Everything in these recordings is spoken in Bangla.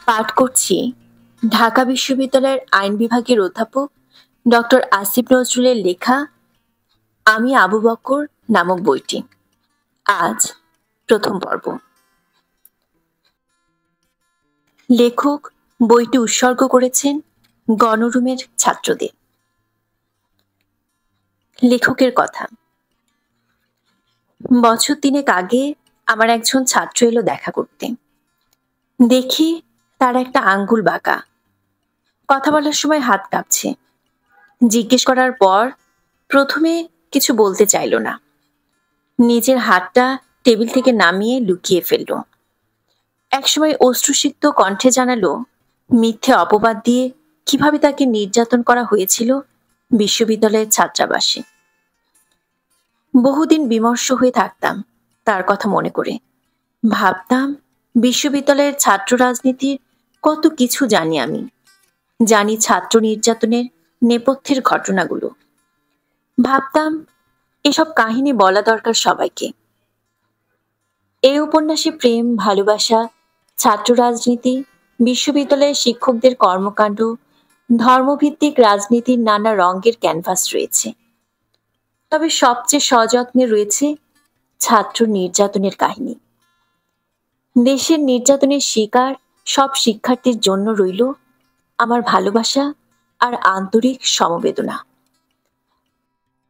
পাঠ করছি ঢাকা বিশ্ববিদ্যালয়ের আইন বিভাগের অধ্যাপক ডক্টর আসিফ নজরুলের লেখা আমি আবু বকর নামক বইটি। আজ প্রথম পর্ব। লেখক বইটি উৎসর্গ করেছেন গণরুমের ছাত্রদের। লেখকের কথা। বছর 3 আগে আমার একজন ছাত্র এলো দেখা করতে। দেখি তার একটা আঙ্গুল বাঁকা, কথা বলার সময় হাত কাঁপছে। জিজ্ঞেস করার পর প্রথমে কিছু বলতে চাইল না, নিজের হাতটা টেবিল থেকে নামিয়ে লুকিয়ে ফেলল। একসময় অশ্রুসিক্ত কণ্ঠে জানালো মিথ্যে অপবাদ দিয়ে কিভাবে তাকে নির্যাতন করা হয়েছিল বিশ্ববিদ্যালয়ের ছাত্রাবাসে। বহুদিন বিমর্ষ হয়ে থাকতাম তার কথা মনে করে। ভাবতাম বিশ্ববিদ্যালয়ের ছাত্র রাজনীতির কত কিছু জানি আমি। জানি ছাত্র নির্যাতনের নেপথ্যের ঘটনাগুলো। ভাবতাম এসব কাহিনী বলা দরকার সবাইকে। এই উপন্যাসে প্রেম, ভালোবাসা, ছাত্র রাজনীতি, বিশ্ববিদ্যালয়ের শিক্ষকদের কর্মকাণ্ড, ধর্মভিত্তিক রাজনীতির নানা রঙের ক্যানভাস রয়েছে। তবে সবচেয়ে সযত্নে রয়েছে ছাত্র নির্যাতনের কাহিনী। দেশের নির্যাতনের শিকার সব শিক্ষার্থীর জন্য রইল আমার ভালোবাসা আর আন্তরিক সমবেদনা।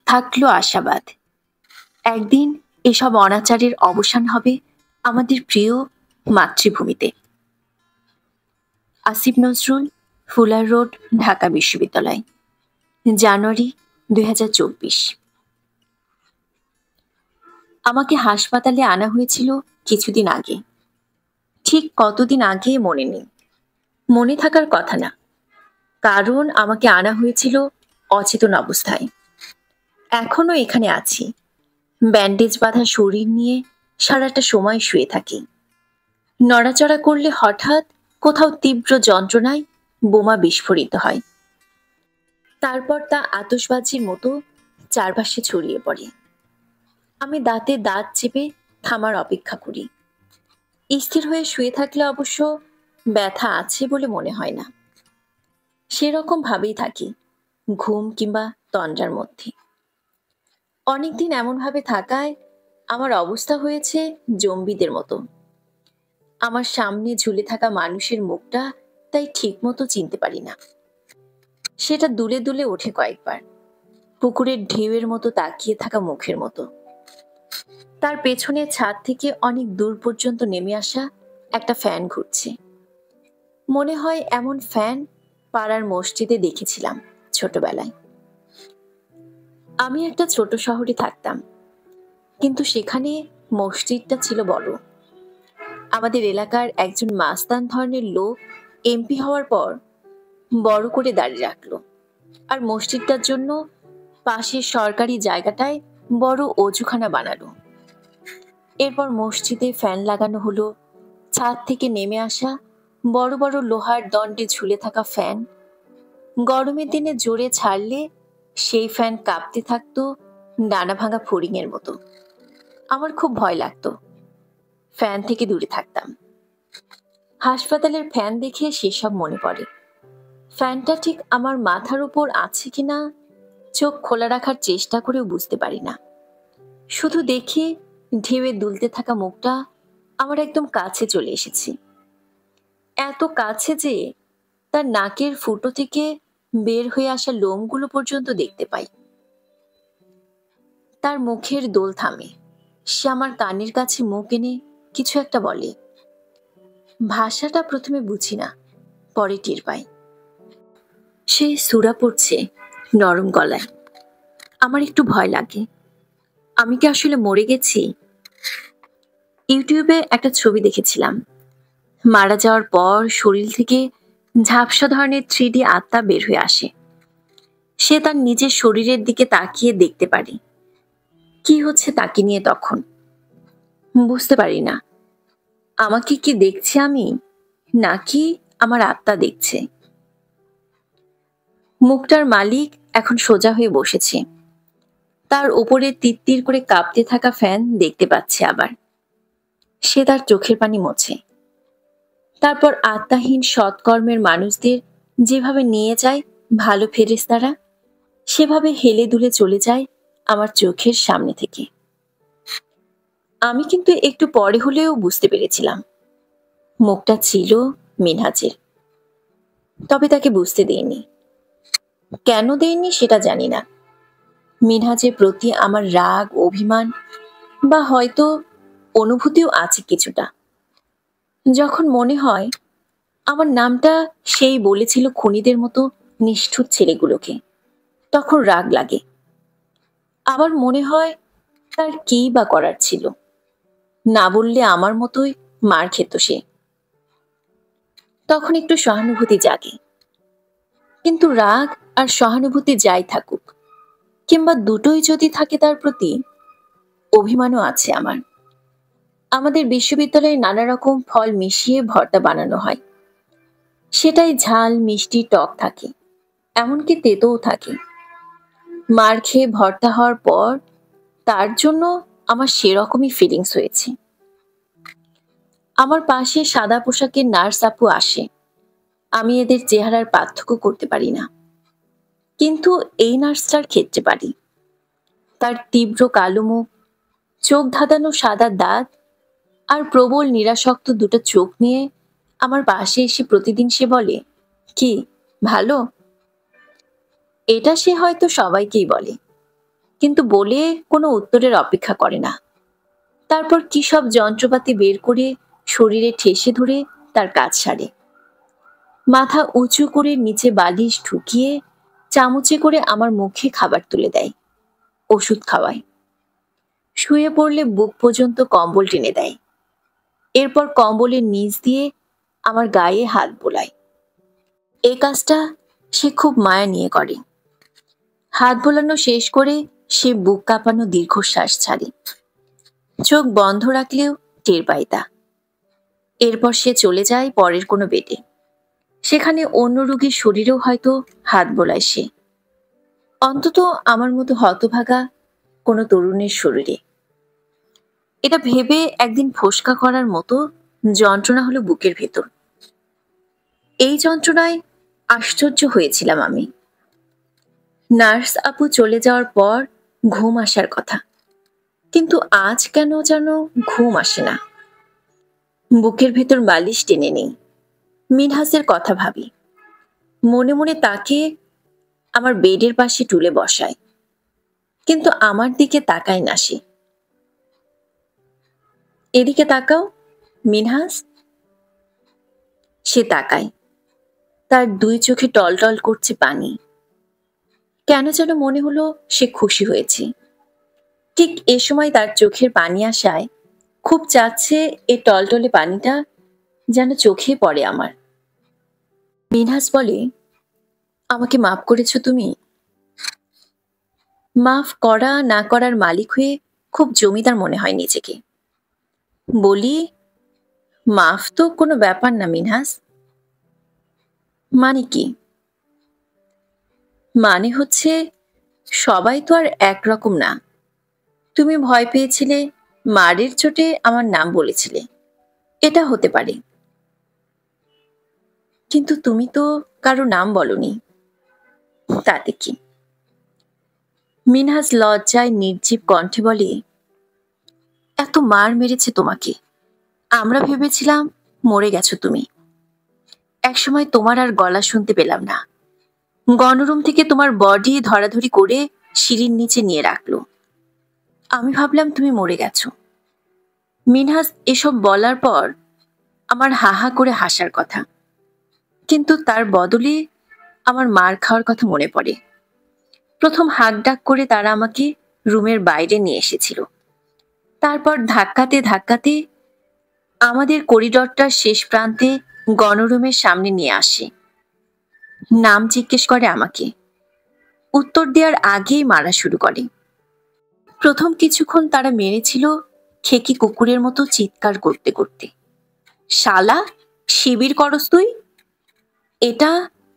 থাকলো আশাবাদ, একদিন এসব অনাচারের অবসান হবে আমাদের প্রিয় মাতৃভূমিতে। আসিফ নজরুল, ফুলার রোড, ঢাকা বিশ্ববিদ্যালয়, জানুয়ারি 2024। আমাকে হাসপাতালে আনা হয়েছিল কিছুদিন আগে। ঠিক কতদিন আগে মনে নেই, মনে থাকার কথা না, কারণ আমাকে আনা হয়েছিল অচেতন অবস্থায়। এখনো এখানে আছি, ব্যান্ডেজ বাঁধা শরীর নিয়ে সারাটা সময় শুয়ে থাকি। নড়াচড়া করলে হঠাৎ কোথাও তীব্র যন্ত্রণায় বোমা বিস্ফোরিত হয়। তারপর তা আতশবাজির মতো চারপাশে ছড়িয়ে পড়ে। আমি দাঁতে দাঁত চেপে থামার অপেক্ষা করি। স্থির হয়ে শুয়ে থাকলে অবশ্য ব্যথা আছে বলে মনে হয় না। সেরকম ভাবেই থাকি, ঘুম কিংবা তন্দ্রার মধ্যে। অনেকদিন এমনভাবে থাকায় আমার অবস্থা হয়েছে জম্বিদের মতো। আমার সামনে ঝুলে থাকা মানুষের মুখটা তাই ঠিক মতো চিনতে পারি না। সেটা দুলে দুলে ওঠে কয়েকবার, পুকুরের ঢেউয়ের মতো তাকিয়ে থাকা মুখের মতো। তার পেছনে ছাদ থেকে অনেক দূর পর্যন্ত নেমে আসা একটা ফ্যান ঘুরছে। মনে হয় এমন ফ্যান পাড়ার মসজিদে দেখেছিলাম ছোটবেলায়। আমি একটা ছোট শহরে থাকতাম, কিন্তু সেখানে মসজিদটা ছিল বড়। আমাদের এলাকার একজন মাস্তান ধরনের লোক এমপি হওয়ার পর বড় করে দাঁড়িয়ে রাখলো, আর মসজিদটার জন্য পাশের সরকারি জায়গাটায় বড় অজুখানা বানালো। এরপর মসজিদে ফ্যান লাগানো হলো। ছাদ থেকে নেমে আসা বড় বড় লোহার দণ্ডে ঝুলে থাকা ফ্যান। গরমের দিনে জোরে ছাড়লে সেই ফ্যান কাঁপতে থাকতো ডানা ভাঙা ফড়িংয়ের মতো। আমার খুব ভয় লাগতো, ফ্যান থেকে দূরে থাকতাম। হাসপাতালের ফ্যান দেখে সেসব মনে পড়ে। ফ্যানটা ঠিক আমার মাথার উপর আছে কিনা চোখ খোলা রাখার চেষ্টা করেও বুঝতে পারি না। শুধু দেখি ঢেউয়ে দুলতে থাকা মুখটা আমার একদম কাছে চলে এসেছে, এত কাছে যে তার নাকের ফুটো থেকে বের হয়ে আসা লোমগুলো পর্যন্ত দেখতে পাই। তার মুখের দোল থামে, সে আমার কানের কাছে মুখ এনে কিছু একটা বলে। ভাষাটা প্রথমে বুঝি না, পরে টের পাই। সে সূরা পড়ছে নরম গলায়। আমার একটু ভয় লাগে। আমি কি আসলে মরে গেছি? ইউটিউবে একটা ছবি দেখেছিলাম, মারা যাওয়ার পর শরীর থেকে ঝাপসা ধরনের 3D আত্মা বের হয়ে আসে। সে তার নিজের শরীরের দিকে তাকিয়ে দেখতে পারে কি হচ্ছে তাকে নিয়ে। তখন বুঝতে পারি না আমাকে কি দেখছি আমি, নাকি আমার আত্মা দেখছে। মুখটার মালিক এখন সোজা হয়ে বসেছে, তার উপরে তিত্তির করে কাঁপতে থাকা ফ্যান দেখতে পাচ্ছে। আবার সে তার চোখের পানি মোছে। তারপর আত্মাহীন সৎকর্মের মানুষদের যেভাবে নিয়ে যায় ভালো ফেরেশতারা, সেভাবে হেলে দুলে চলে যায় আমার চোখের সামনে থেকে। আমি কিন্তু একটু পরে হলেও বুঝতে পেরেছিলাম মুখটা ছিল মিনহাজের, তবে তাকে বুঝতে দেইনি। কেন দেইনি সেটা জানি না। মিনহাজের প্রতি আমার রাগ, অভিমান বা হয়তো অনুভূতিও আছে কিছুটা। যখন মনে হয় আমার নামটা সেই বলেছিল খুনিদের মতো নিষ্ঠুর ছেলেগুলোকে, তখন রাগ লাগে। আবার মনে হয় তার কি বা করার ছিল, না বললে আমার মতোই মার খেত সে। তখন একটু সহানুভূতি জাগে। কিন্তু রাগ আর সহানুভূতি যাই থাকুক, কিংবা দুটোই যদি থাকে, তার প্রতি অভিমানও আছে আমার। আমাদের বিশ্ববিদ্যালয়ে নানা রকম ফল মিশিয়ে ভর্তা বানানো হয়। সেটাই ঝাল, মিষ্টি, টক থাকে, এমনকি তেতোও থাকে। মার খেয়ে ভর্তা হওয়ার পর তার জন্য আমার সেরকমই ফিলিংস হয়েছে। আমার পাশে সাদা পোশাকের নার্স আপু আসে। আমি এদের চেহারার পার্থক্য করতে পারি না, কিন্তু এই নার্সটার ক্ষেত্রে পারি। তার তীব্র কালো মুখ, চোখ ধাঁধানো সাদা দাঁত আর প্রবল নিরাসক্ত দুটো চোখ নিয়ে আমার পাশে এসে প্রতিদিন সে বলে, কি ভালো? এটা সে হয়তো সবাইকেই বলে, কিন্তু বলে কোনো উত্তরের অপেক্ষা করে না। তারপর কি সব যন্ত্রপাতি বের করে শরীরে ঠেসে ধরে তার কাজ সারে। মাথা উঁচু করে নিচে বালিশ ঢুকিয়ে চামচে করে আমার মুখে খাবার তুলে দেয়, ওষুধ খাওয়ায়। শুয়ে পড়লে বুক পর্যন্ত কম্বল টেনে দেয়। এরপর কম্বলের নিচ দিয়ে আমার গায়ে হাত বোলায়। এই কাজটা সে খুব মায়া নিয়ে করে। হাত বোলানো শেষ করে সে বুক কাঁপানো দীর্ঘশ্বাস ছাড়ে। চোখ বন্ধ রাখলেও টের পাই তা। এরপর সে চলে যায় পরের কোনো বেডে। সেখানে অন্য রোগীর শরীরেও হয়তো হাত বোলায় সে, অন্তত আমার মতো হতভাগা কোনো তরুণের শরীরে। এটা ভেবে একদিন ফোসকা করার মতো যন্ত্রণা হলো বুকের ভেতর। এই যন্ত্রণায় আশ্চর্য হয়েছিলাম আমি। নার্স আপু চলে যাওয়ার পর ঘুম আসার কথা, কিন্তু আজ কেন যেন ঘুম আসে না। বুকের ভেতর বালিশ টেনে নেই। মিনহাসের কথা ভাবি। মনে মনে তাকে আমার বেডের পাশে টুলে বসায়, কিন্তু আমার দিকে তাকায় না সে। এদিকে তাকাও মিনহাস। সে তাকায়। তার দুই চোখে টলটল করছে পানি। কেন যেন মনে হলো সে খুশি হয়েছে। ঠিক এ সময় তার চোখের পানি আসায় খুব চাচ্ছে এই টলটলে পানিটা যেন চোখে পড়ে আমার। মিনহাস বলে, আমাকে মাফ করেছো তুমি? মাফ করা না করার মালিক হয়ে খুব জমিদার মনে হয় নিজেকে। বলি, মাফ তো কোনো ব্যাপার না মিনহাস। মানে কি? মানে হচ্ছে সবাই তো আর একরকম না। তুমি ভয় পেয়েছিলে, মারের চোটে আমার নাম বলেছিলে, এটা হতে পারে। কিন্তু তুমি তো কারো নাম বলনি, তাতে কি? মিনহাস লজ্জায় নির্জীব কণ্ঠে বলে, এত মার মেরেছে তোমাকে, আমরা ভেবেছিলাম মরে গেছো তুমি। একসময় তোমার আর গলা শুনতে পেলাম না। গণরুম থেকে তোমার বডি ধরাধরি করে সিঁড়ির নিচে নিয়ে রাখলো। আমি ভাবলাম তুমি মরে গেছো। মিনহাস এসব বলার পর আমার হাহা করে হাসার কথা, কিন্তু তার বদলে আমার মার খাওয়ার কথা মনে পড়ে। প্রথম হাঁক ডাক করে তারা আমাকে রুমের বাইরে নিয়ে এসেছিল। তারপর ধাক্কাতে ধাক্কাতে আমাদের করিডরটার শেষ প্রান্তে গণরুমের সামনে নিয়ে আসে। নাম জিজ্ঞেস করে আমাকে। উত্তর দেওয়ার আগেই মারা শুরু করে। প্রথম কিছুক্ষণ তারা মেরেছিল খেকি কুকুরের মতো চিৎকার করতে করতে, শালা শিবির করস তুই, এটা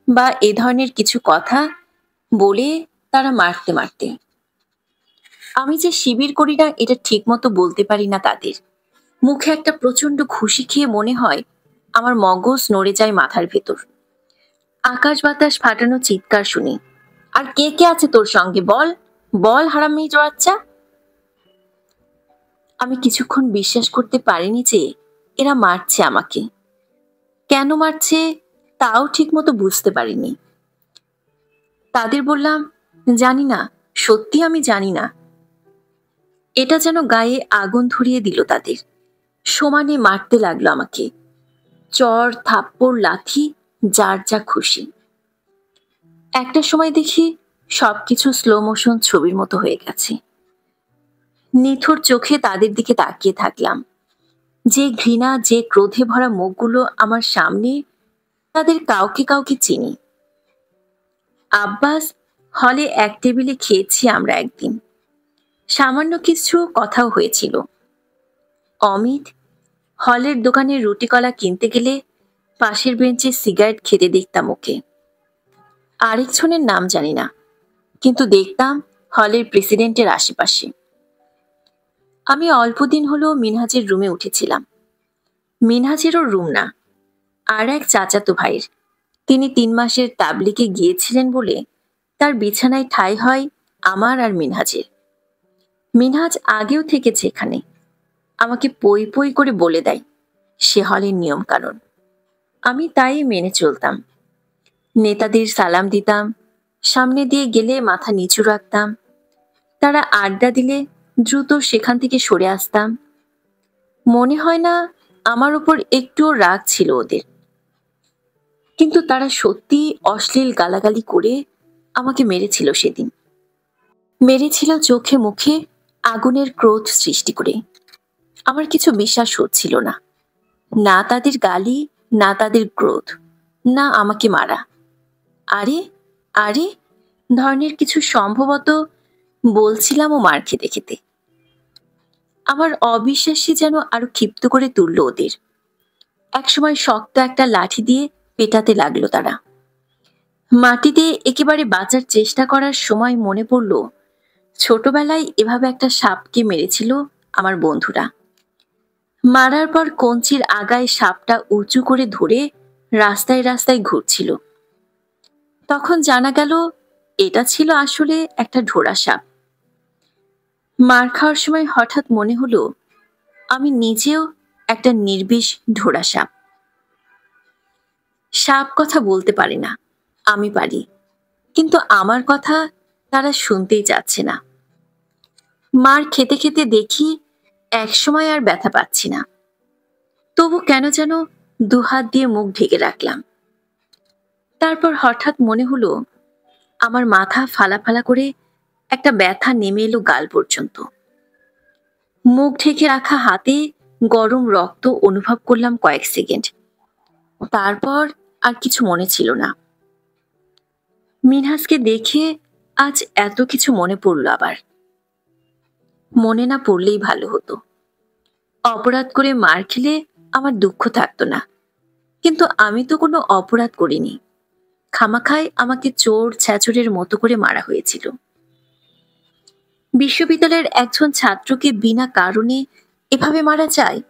বা এ ধরনের কিছু কথা বলে তারা মারতে মারতে। আমি যে শিবির করি না এটা ঠিক মতো বলতে পারি না তাদের। মুখে একটা প্রচন্ড খুশি খেয়ে মনে হয় আমার মগজ নড়ে যায় মাথার ভেতর। আকাশ বাতাস ফাটানো চিৎকার শুনি। আর কে কে আছে তোর সঙ্গে, বল বল হারামির বাচ্চা। আমি কিছুক্ষণ বিশ্বাস করতে পারিনি যে এরা মারছে আমাকে। কেন মারছে তাও ঠিক মতো বুঝতে পারিনি। তাদের বললাম, জানি না, সত্যি আমি জানি না। এটা যেন গায়ে আগুন ধরিয়ে দিল তাদের। সমানে মারতে লাগলো আমাকে, চর থাপ্পড় লাথি, যার যা খুশি। একটা সময় দেখি সবকিছু স্লো মোশন ছবির মতো হয়ে গেছে। নিথুর চোখে তাদের দিকে তাকিয়ে থাকলাম। যে ঘৃণা, যে ক্রোধে ভরা মুখগুলো আমার সামনে, তাদের কাউকে কাউকে চিনি। আব্বাস, হলে এক টেবিলে খেয়েছি আমরা একদিন। সামান্য কিছু কথাও হয়েছিল। অমিত, হলের দোকানে রুটি কলা কিনতে গেলে পাশের বেঞ্চে সিগারেট খেতে দেখতাম ওকে। আরেকজনের নাম জানি না, কিন্তু দেখতাম হলের প্রেসিডেন্টের আশেপাশে। আমি অল্প দিন হলো মিনহাজের রুমে উঠেছিলাম। মিনহাজেরও রুম না, আর এক চাচাতো ভাইয়ের। তিনি 3 মাসের তাবলিগে গিয়েছিলেন বলে তার বিছানায় ঠাঁই হয় আমার আর মিনহাজের। মিনহাজ আগেও থেকেছে এখানে। আমাকে পই পই করে বলে দেয় সে হলের নিয়ম কানুন। আমি তাই মেনে চলতাম। নেতাদের সালাম দিতাম, সামনে দিয়ে গেলে মাথা নিচু রাখতাম। তারা আড্ডা দিলে দ্রুত সেখান থেকে সরে আসতাম। মনে হয় না আমার উপর একটুও রাগ ছিল ওদের। কিন্তু তারা সত্যি অশ্লীল গালাগালি করে আমাকে মেরেছিল সেদিন। মেরেছিল চোখে মুখে আগুনের ক্রোধ সৃষ্টি করে। আমার কিছু বিশ্বাস হচ্ছিল না, না তাদের গালি, না তাদের ক্রোধ, না আমাকে মারা। আরে আরে ধরনের কিছু সম্ভবত বলছিলাম ও মার খেতে খেতে। আমার অবিশ্বাসী যেন আরো ক্ষিপ্ত করে তুলল ওদের। একসময় শক্ত একটা লাঠি দিয়ে পেটাতে লাগলো তারা। মাটিতে একেবারে বাঁচার চেষ্টা করার সময় মনে পড়ল ছোটবেলায় এভাবে একটা সাপকে মেরেছিল আমার বন্ধুরা। মারার পর কঞ্চির আগায় সাপটা উঁচু করে ধরে রাস্তায় রাস্তায় ঘুরছিল। তখন জানা গেল এটা ছিল আসলে একটা ঢোড়া সাপ। মার খাওয়ার সময় হঠাৎ মনে হলো আমি নিজেও একটা নির্বিষ ঢোড়া সাপ। সাপ কথা বলতে পারে না, আমি পারি, কিন্তু আমার কথা তারা শুনতেই চাচ্ছে না। মার খেতে খেতে দেখি একসময় আর ব্যথা পাচ্ছি না, তবু কেন যেন দুহাত দিয়ে মুখ ঢেকে রাখলাম। তারপর হঠাৎ মনে হলো আমার মাথা ফালা ফালা করে একটা ব্যথা নেমে এলো গাল পর্যন্ত। মুখ ঢেকে রাখা হাতে গরম রক্ত অনুভব করলাম কয়েক সেকেন্ড। তারপর আর কিছু মনে ছিল না। মিনহাজকে দেখে আজ এত কিছু মনে পড়ল আবার। মনে না পড়লেই ভালো হতো। অপরাধ করে মার খেলে আমার দুঃখ থাকতো না, কিন্তু আমি তো কোনো অপরাধ করিনি। খামাখায় আমাকে চোর ছ্যাচরের মতো করে মারা হয়েছিল। বিশ্ববিদ্যালয়ের একজন ছাত্রকে বিনা কারণে এভাবে মারা যায়,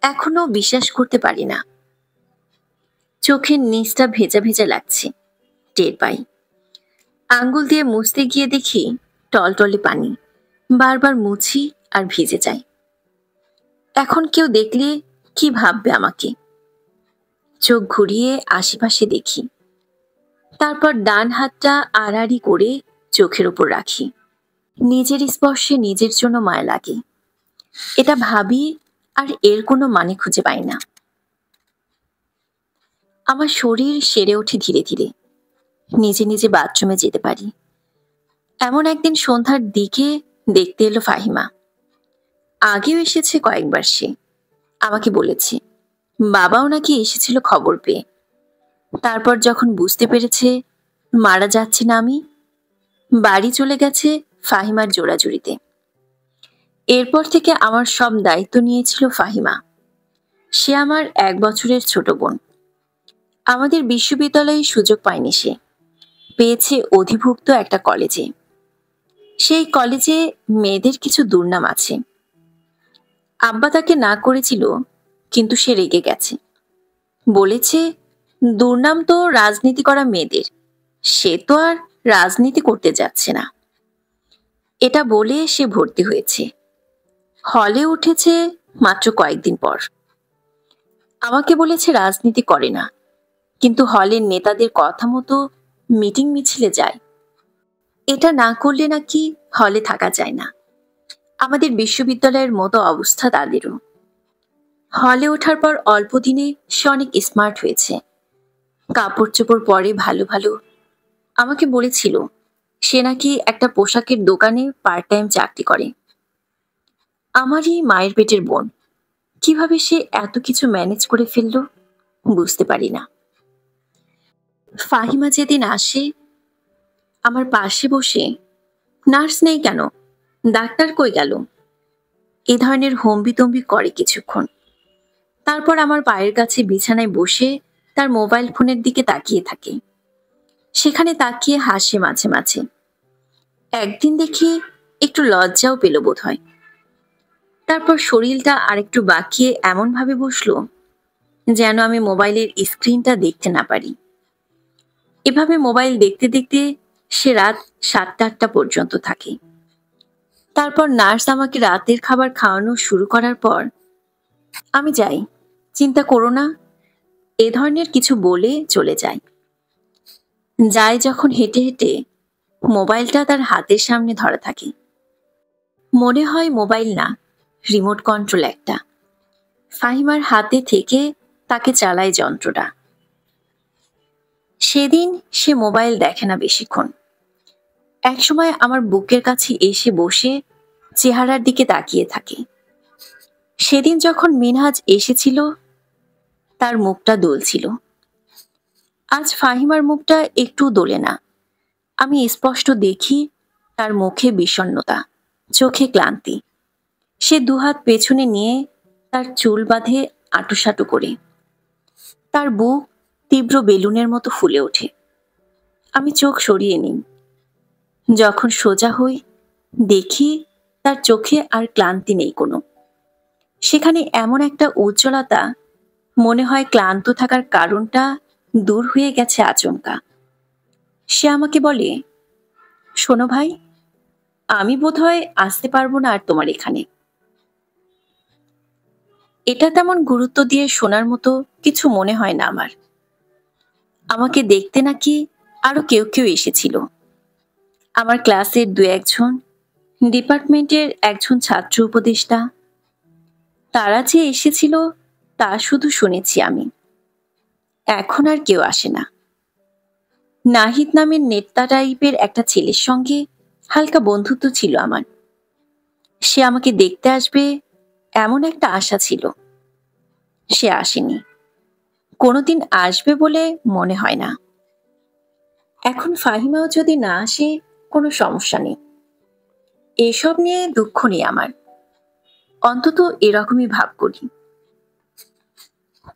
এখনো বিশ্বাস করতে পারি না। চোখের নিচটা ভেজা ভেজা লাগছে, টের পাই। আঙ্গুল দিয়ে মুছতে গিয়ে দেখি টলটলে পানি। বারবার মুছি আর ভিজে যায়। এখন কেউ দেখলে কি ভাববে আমাকে? চোখ ঘুরিয়ে আশেপাশে দেখি, তারপর ডান হাতটা আড়াআড়ি করে চোখের উপর রাখি। নিজের স্পর্শে নিজের জন্য মায়া লাগে, এটা ভাবি, আর এর কোনো মানে খুঁজে পাই না। আমার শরীর সেরে ওঠে ধীরে ধীরে, নিজে নিজে বাথরুমে যেতে পারি। এমন একদিন সন্ধ্যার দিকে দেখতে এলো ফাহিমা। আগেও এসেছে কয়েকবার সে, আমাকে বলেছে বাবাও নাকি এসেছিল খবর পেয়ে। তারপর যখন বুঝতে পেরেছে মারা যাচ্ছে না আমি, বাড়ি চলে গেছে ফাহিমার জোড়াজুড়িতে। এরপর থেকে আমার সব দায়িত্ব নিয়েছিল ফাহিমা। সে আমার 1 বছরের ছোট বোন। আমাদের বিশ্ববিদ্যালয়ে সুযোগ পায়নি সে, পেয়েছে অধিভুক্ত একটা কলেজে। সেই কলেজে মেয়েদের কিছু দুর্নাম আছে। আব্বা তাকে না করেছিল, কিন্তু সে রেগে গেছে। বলেছে দুর্নাম তো রাজনীতি করা মেয়েদের, সে তো আর রাজনীতি করতে যাচ্ছে না। এটা বলে সে ভর্তি হয়েছে, হলে উঠেছে মাত্র কয়েকদিন পর। আমাকে বলেছে রাজনীতি করে না, কিন্তু হলের নেতাদের কথা মতো মিটিং মিছিলে যায়। এটা না করলে নাকি হলে থাকা যায় না। আমাদের বিশ্ববিদ্যালয়ের মতো অবস্থা তাদেরও। হলে ওঠার পর অল্প দিনে সে অনেক স্মার্ট হয়েছে, কাপড় চোপড় পরে ভালো ভালো। আমাকে বলেছিল সে নাকি একটা পোশাকের দোকানে পার্ট টাইম চাকরি করে। আমারই মায়ের পেটের বোন, কিভাবে সে এত কিছু ম্যানেজ করে ফেললো বুঝতে পারি না। ফাহিমা যেদিন আসে আমার পাশে বসে, নার্স নেই কেন, ডাক্তার কই গেল, এ ধরনের হম্বিতম্বি করে কিছুক্ষণ। তারপর আমার পায়ের কাছে বিছানায় বসে তার মোবাইল ফোনের দিকে তাকিয়ে থাকে। সেখানে তাকিয়ে হাসে মাঝে মাঝে। একদিন দেখে একটু লজ্জাও পেল বোধ হয়। তারপর শরীরটা আরেকটু বাঁকিয়ে এমন ভাবে বসলো যেন আমি মোবাইলের স্ক্রিনটা দেখতে না পারি। এভাবে মোবাইল দেখতে দেখতে সে রাত 7টা-8টা পর্যন্ত থাকে। তারপর নার্স আমাকে রাতের খাবার খাওয়ানো শুরু করার পর আমি যাই, চিন্তা করো না, এ ধরনের কিছু বলে চলে যায়। যায় যখন হেঁটে হেঁটে, মোবাইলটা তার হাতের সামনে ধরা থাকে। মনে হয় মোবাইল না, রিমোট কন্ট্রোল একটা। ফাহিমার হাতে থেকে তাকে চালায় যন্ত্রটা। সেদিন সে মোবাইল দেখে না বেশিক্ষণ। একসময় আমার বুকের কাছে এসে বসে চেহারার দিকে তাকিয়ে থাকে। সেদিন যখন মিনহাজ এসেছিল তার মুখটা দুলছিল। আজ ফাহিমার মুখটা একটু দোলে না। আমি স্পষ্ট দেখি তার মুখে বিষণ্ণতা, চোখে ক্লান্তি। সে দুহাত পেছনে নিয়ে তার চুল বাঁধে আঁটুসাঁটু করে। তার বুক তীব্র বেলুনের মতো ফুলে ওঠে। আমি চোখ সরিয়ে নিই। যখন সোজা হই দেখি তার চোখে আর ক্লান্তি নেই কোনো। সেখানে এমন একটা উজ্জ্বলতা, মনে হয় ক্লান্ত থাকার কারণটা দূর হয়ে গেছে আচমকা। সে আমাকে বলে, শোনো ভাই, আমি বোধহয় আসতে পারবো না আর তোমার এখানে। এটা তেমন গুরুত্ব দিয়ে শোনার মতো কিছু মনে হয় না আমার। আমাকে দেখতে নাকি আরো কেউ কেউ এসেছিল। আমার ক্লাসের 2-1জন, ডিপার্টমেন্টের একজন ছাত্র উপদেষ্টা। তারা যে এসেছিল তা শুধু শুনেছি আমি। এখন আর কেউ আসে না। নাহিদ নামের নেতা টাইপের একটা ছেলের সঙ্গে হালকা বন্ধুত্ব ছিল আমার। সে আমাকে দেখতে আসবে এমন একটা আশা ছিল। সে আসেনি, কোনোদিন আসবে বলে মনে হয় না। এখন ফাহিমাও যদি না আসে কোনো সমস্যা নেই, এসব নিয়ে দুঃখ নেই আমার। অন্তত এরকমই ভাব করি।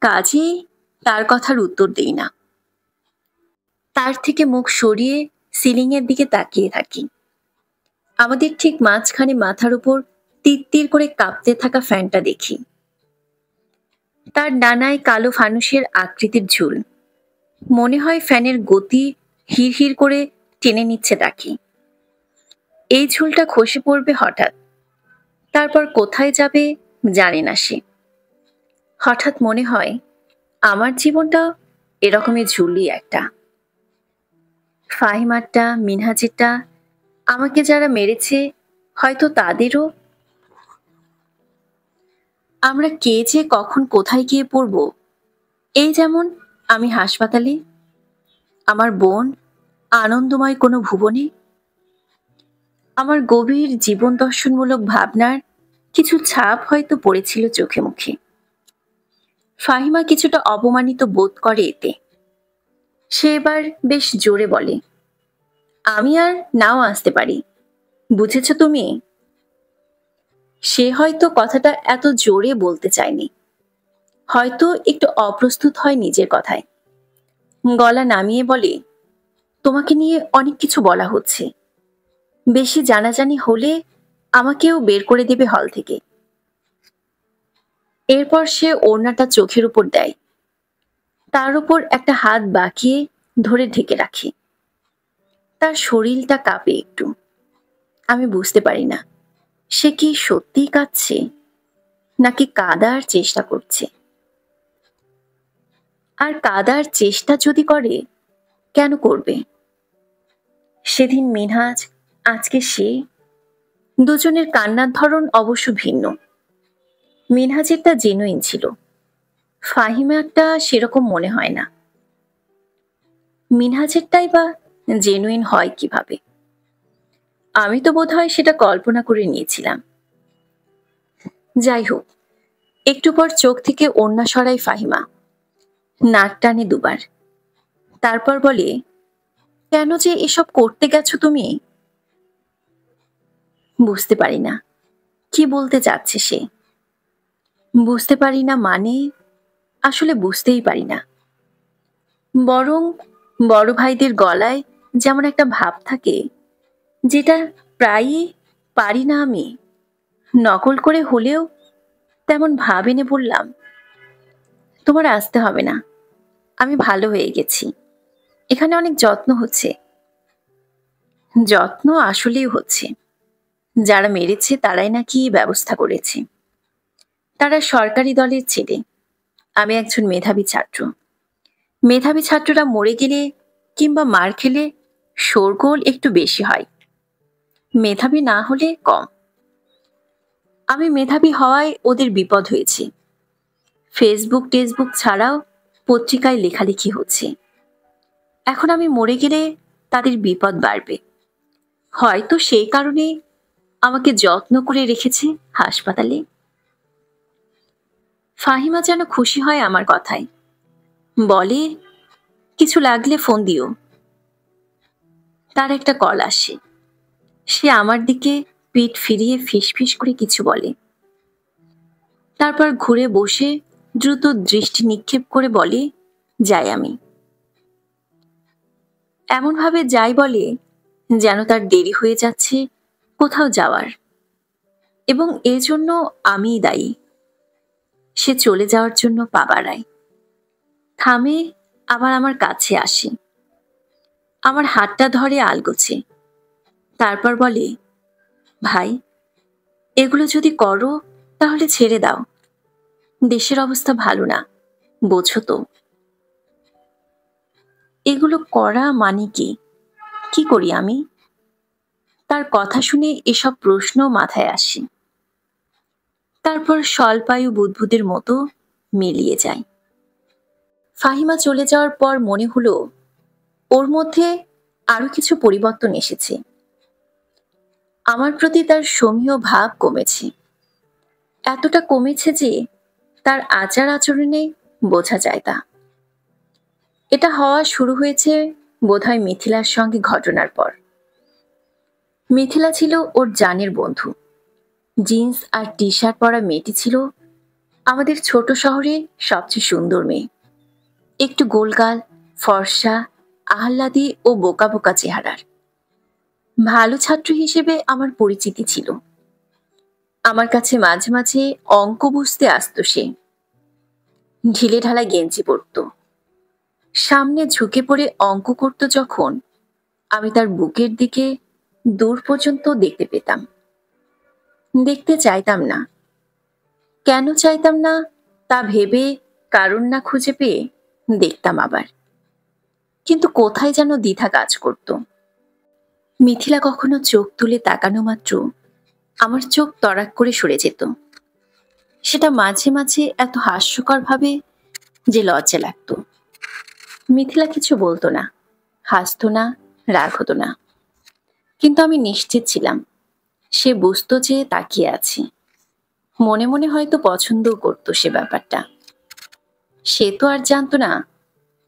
কাজেই তার কথার উত্তর দেই না। তার থেকে মুখ সরিয়ে সিলিং এর দিকে তাকিয়ে থাকি। আমাদের ঠিক মাঝখানে মাথার উপর তিত্তির করে কাঁপতে থাকা ফ্যানটা দেখি। তার ডানায় কালো ফানুসের আকৃতির ঝুল। মনে হয় ফ্যানের গতি হির হির করে টেনে নিচ্ছে তাকে। এই ঝুলটা খসে পড়বে হঠাৎ, তারপর কোথায় যাবে জানে না সে। হঠাৎ মনে হয় আমার জীবনটা এরকমই ঝুলি একটা। ফাহিমারটা, মিনহাজেরটা, আমাকে যারা মেরেছে হয়তো তাদেরও। আমরা কে যে কখন কোথায় গিয়ে পড়ব, এই যেমন আমি হাসপাতালে, আমার বোন আনন্দময় কোনো ভুবনে। আমার গভীর জীবন দর্শনমূলক ভাবনার কিছু ছাপ হয়তো পড়েছিল চোখে মুখে। ফাহিমা কিছুটা অপমানিত বোধ করে এতে। সে এবার বেশ জোরে বলে, আমি আর নাও আসতে পারি, বুঝেছ তুমি? সে হয়তো কথাটা এত জোরে বলতে চায়নি, হয়তো একটু অপ্রস্তুত হয় নিজের কথায়। গলা নামিয়ে বলে, তোমাকে নিয়ে অনেক কিছু বলা হচ্ছে। বেশি জানাজানি হলে আমাকেও বের করে দেবে হল থেকে। এরপর সে ওড়নাটা চোখের উপর দেয়। তার উপর একটা হাত বাঁকিয়ে ধরে ঢেকে রাখি। তার শরীরটা কাঁপে একটু। আমি বুঝতে পারি না সে কি সত্যিই কাঁদছে নাকি কাঁদার চেষ্টা করছে। আর কাঁদার চেষ্টা যদি করে, কেন করবে? সেদিন মিনহাজ, আজকে সে। দুজনের কান্নার ধরন অবশ্য ভিন্ন। মিনহাজেরটা জেনুইন ছিল, ফাহিমারটা সেরকম মনে হয় না। মিনহাজেরটাই বা জেনুইন হয় কিভাবে? আমি তো বোধহয় সেটা কল্পনা করে নিয়েছিলাম। যাই হোক, একটু পর চোখ থেকে ওড়না সরাই ফাহিমা, নাক টানে দুবার। তারপর বলে, কেন যে এসব করতে গেছো তুমি? বুঝতে পারি না কি বলতে চাচ্ছে সে। বুঝতে পারি না মানে, আসলে বুঝতেই পারি না। বরং বড় ভাইদের গলায় যেমন একটা ভাব থাকে, যেটা প্রায়ই পারি না আমি। নকল করে হলেও তেমন ভাব এনে বললাম, তোমার আসতে হবে না, আমি ভালো হয়ে গেছি। এখানে অনেক যত্ন হচ্ছে। যত্ন আসলেই হচ্ছে। যারা মেরেছে তারাই নাকি ব্যবস্থা করেছে। তারা সরকারি দলের ছেলে, আমি একজন মেধাবী ছাত্র। মেধাবী ছাত্ররা মরে গেলে কিংবা মার খেলে শোরগোল একটু বেশি হয়, মেধাবী না হলে কম। আমি মেধাবী হওয়ায় ওদের বিপদ হয়েছে। ফেসবুক টেসবুক ছাড়াও পত্রিকায় লেখালেখি হচ্ছে। এখন আমি মরে গেলে তাদের বিপদ বাড়বে। হয়তো সেই কারণে আমাকে যত্ন করে রেখেছে হাসপাতালে। ফাহিমা যেন খুশি হয় আমার কথায়, বলে, কিছু লাগলে ফোন দিও। তার একটা কল আসে। সে আমার দিকে পিঠ ফিরিয়ে ফিসফিস করে কিছু বলে। তারপর ঘুরে বসে দ্রুত দৃষ্টি নিক্ষেপ করে বলে, যাই আমি। এমনভাবে যাই বলে যেন তার দেরি হয়ে যাচ্ছে কোথাও যাওয়ার, এবং এজন্য আমিই দায়ী। সে চলে যাওয়ার জন্য পা বাড়ায়, থামে, আবার আমার কাছে আসে, আমার হাতটা ধরে আলগোছে। তারপর বলে, ভাই, এগুলো যদি করো তাহলে ছেড়ে দাও। দেশের অবস্থা ভালো না, বোঝো তো। এগুলো করা মানে কি? কি করি আমি? তার কথা শুনে এসব প্রশ্ন মাথায় আসে। তারপর স্বল্পায়ু বুদ্বুদের মতো মিলিয়ে যায়। ফাহিমা চলে যাওয়ার পর মনে হলো ওর মধ্যে আরো কিছু পরিবর্তন এসেছে। আমার প্রতি তার সমীহ ভাব কমেছে। এতটা কমেছে যে তার আচার আচরণে বোঝা যায় তা। এটা হওয়া শুরু হয়েছে বোধহয় মিথিলার সঙ্গে ঘটনার পর। মিথিলা ছিল ওর জানের বন্ধু। জিন্স আর টি শার্ট পরা মেয়েটি ছিল আমাদের ছোট শহরে সবচেয়ে সুন্দর মেয়ে। একটু গোলগাল, ফর্সা, আহ্লাদী ও বোকা বোকা চেহারার। ভালো ছাত্র হিসেবে আমার পরিচিতি ছিল। আমার কাছে মাঝে মাঝে অঙ্ক বুঝতে আসতো সে। ঢিলে ঢালা গেঞ্জি পরত, সামনে ঝুঁকে পড়ে অঙ্ক করত যখন, আমি তার বুকের দিকে দূর পর্যন্ত দেখতে পেতাম। দেখতে চাইতাম না। কেন চাইতাম না তা ভেবে কারণ না খুঁজে পেয়ে দেখতাম আবার। কিন্তু কোথায় যেন দ্বিধা কাজ করত। মিথিলা কখনো চোখ তুলে তাকানো মাত্র আমার চোখ তড়াক করে সরে যেত। সেটা মাঝে মাঝে এত হাস্যকর ভাবে যে লজ্জা লাগতো। মিথিলা কিছু বলতো না, হাসতো না, রাগ হতো না। কিন্তু আমি নিশ্চিত ছিলাম সে বুঝতো যে তাকিয়ে আছি। মনে মনে হয়তো পছন্দও করতো সে ব্যাপারটা। সে তো আর জানতো না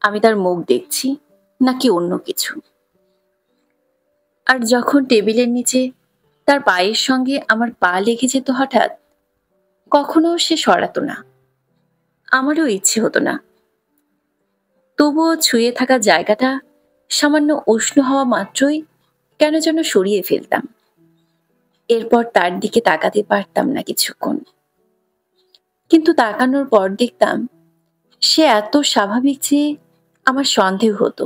আমি তার মুখ দেখছি নাকি অন্য কিছু। আর যখন টেবিলের নিচে তার পায়ের সঙ্গে আমার পা লেগে যেত হঠাৎ, কখনো সে সরাতো না। আমারও ইচ্ছে হতো না। তবুও ছুঁয়ে থাকা জায়গাটা সামান্য উষ্ণ হওয়া মাত্রই কেন যেন সরিয়ে ফেলতাম। এরপর তার দিকে তাকাতে পারতাম না কিছুক্ষণ। কিন্তু তাকানোর পর দেখতাম সে এত স্বাভাবিক যে আমার সন্দেহ হতো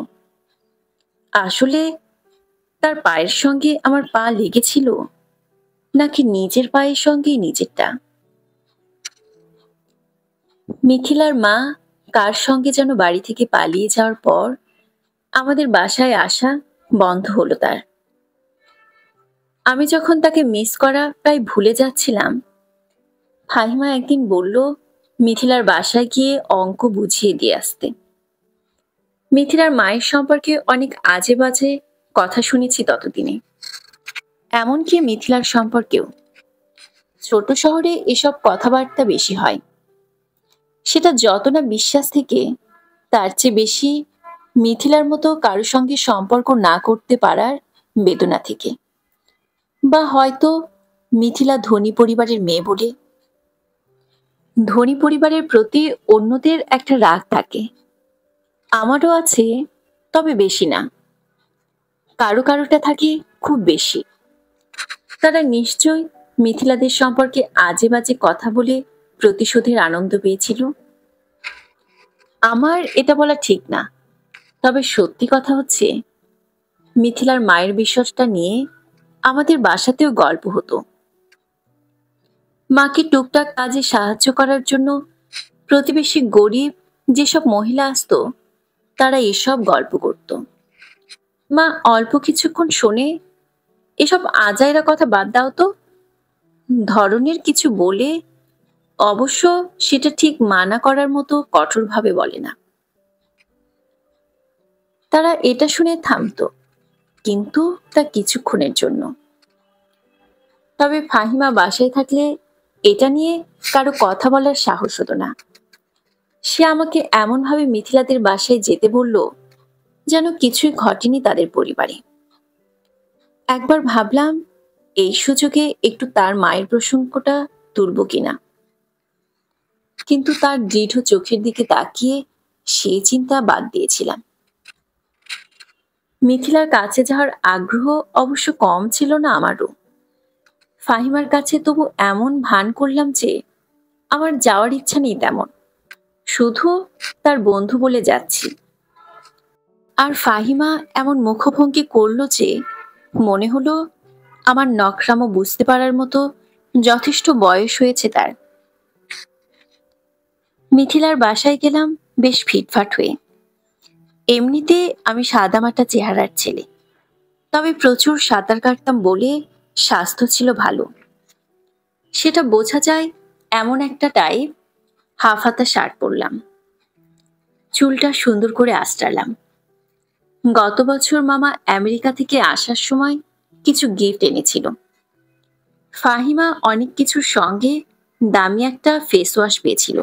আসলে তার পায়ের সঙ্গে আমার পা লেগেছিল নাকি নিজের পায়ের সঙ্গে নিজেরটা। মিথিলার মা কার সঙ্গে যেন বাড়ি থেকে পালিয়ে যাওয়ার পর আমাদের বাসায় আসা বন্ধ হলো তার। আমি যখন তাকে মিস করা প্রায় ভুলে যাচ্ছিলাম, ফাহিমা একদিন বলল মিথিলার বাসায় গিয়ে অঙ্ক বুঝিয়ে দিয়ে আসতে। মিথিলার মায়ের সম্পর্কে অনেক আজে বাজে কথা শুনেছি ততদিনে, এমনকি মিথিলার সম্পর্কেও। ছোট শহরে এসব কথাবার্তা বেশি হয়, সেটা যত না বিশ্বাস থেকে, তার চেয়ে বেশি মিথিলার মতো কারো সঙ্গে সম্পর্ক না করতে পারার বেদনা থেকে। বা হয়তো মিথিলা ধনী পরিবারের মেয়ে বলে ধনী পরিবারের প্রতি অন্যদের একটা রাগ থাকে। আমারও আছে, তবে বেশি না। কারো কারোটা থাকে খুব বেশি। তারা নিশ্চয় মিথিলাদের সম্পর্কে আজে বাজে কথা বলে প্রতিশোধের আনন্দ পেয়েছিল। আমার এটা বলা ঠিক না, তবে সত্যি কথা হচ্ছে মিথিলার মায়ের বিশ্বাসটা নিয়ে আমাদের বাসাতেও গল্প হতো। মাকে টুকটাক কাজে সাহায্য করার জন্য প্রতিবেশী গরিব যেসব মহিলা আসতো, তারা এসব গল্প করত। মা অল্প কিছুক্ষণ শোনে, এসব আজাইরা কথা বাদ দাও তো ধরনের কিছু বলে, অবশ্য সেটা ঠিক মানা করার মতো কঠোরভাবে বলে না। তারা এটা শুনে থামতো, কিন্তু তা কিছুক্ষণের জন্য। তবে ফাহিমা বাসায় থাকলে এটা নিয়ে কারো কথা বলার সাহস হতো না। সে আমাকে এমনভাবে মিথিলাদের বাসায় যেতে বলল যেন কিছুই ঘটেনি তাদের পরিবারে। একবার ভাবলাম এই সুযোগে একটু তার মায়ের প্রসঙ্গটা তুলব কিনা, কিন্তু তার দৃঢ় চোখের দিকে তাকিয়ে সেই চিন্তা বাদ দিয়েছিলাম। মিথিলার কাছে যাওয়ার আগ্রহ অবশ্য কম ছিল না আমারও। ফাহিমার কাছে তবু এমন ভান করলাম যে আমার যাওয়ার ইচ্ছা নেই তেমন, শুধু তার বন্ধু বলে যাচ্ছি। আর ফাহিমা এমন মুখভঙ্গি করলো যে মনে হলো আমার নকরামো বুঝতে পারার মতো যথেষ্ট বয়স হয়েছে তার। মিথিলার বাসায় গেলাম বেশ ফিটফাট হয়ে। এমনিতে আমি সাদামাটা চেহারার ছেলে, তবে প্রচুর সাঁতার কাটতাম বলে স্বাস্থ্য ছিল ভালো। সেটা বোঝা যায় এমন একটা টাইপ হাফ হাতা শার্ট পরলাম, চুলটা সুন্দর করে আঁচড়ালাম। গত বছর মামা আমেরিকা থেকে আসার সময় কিছু গিফট এনেছিল। ফাহিমা অনেক কিছুর সঙ্গে দামি একটা ফেস ওয়াশ পেয়েছিল,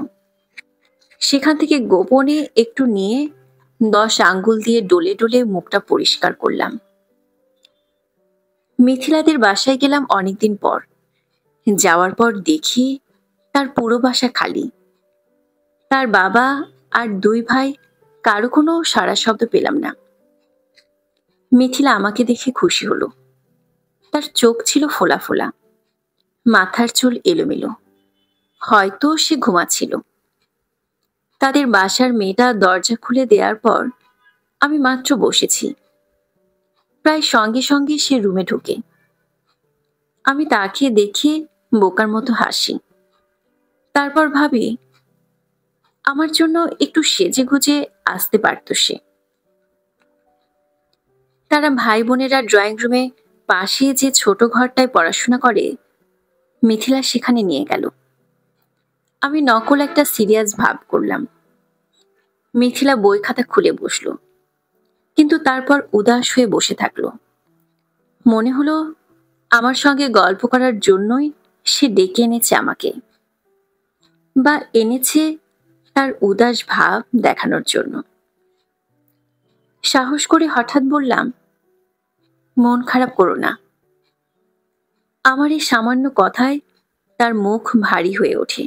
সেখান থেকে গোপনে একটু নিয়ে 10 আঙ্গুল দিয়ে ডলে ডলে মুখটা পরিষ্কার করলাম। মিথিলাদের বাসায় গেলাম অনেকদিন পর। যাওয়ার পর দেখি তার পুরো বাসা খালি। তার বাবা আর 2 ভাই, কারো কোনো সাড়া শব্দ পেলাম না। মিথিলা আমাকে দেখে খুশি হলো। তার চোখ ছিল ফোলা ফোলা, মাথার চুল এলোমেলো, হয়তো সে ঘুমাচ্ছিল। তাদের বাসার মেয়েটা দরজা খুলে দেওয়ার পর আমি মাত্র বসেছি, প্রায় সঙ্গে সঙ্গে সে রুমে ঢুকে। আমি তাকে দেখে বোকার মতো হাসি। তারপর ভাবি আমার জন্য একটু সেজে গুজে আসতে পারত সে। তারা ভাই বোনেরা ড্রয়িং রুমে পাশে যে ছোট ঘরটায় পড়াশোনা করে, মিথিলা সেখানে নিয়ে গেল। আমি নকল একটা সিরিয়াস ভাব করলাম। মিথিলা বই খাতা খুলে বসলো, কিন্তু তারপর উদাস হয়ে বসে থাকলো। মনে হলো আমার সঙ্গে গল্প করার জন্যই সে ডেকে এনেছে আমাকে, বা এনেছে তার উদাস ভাব দেখানোর জন্য। সাহস করে হঠাৎ বললাম, মন খারাপ করো না। আমার এই সামান্য কথায় তার মুখ ভারী হয়ে ওঠে,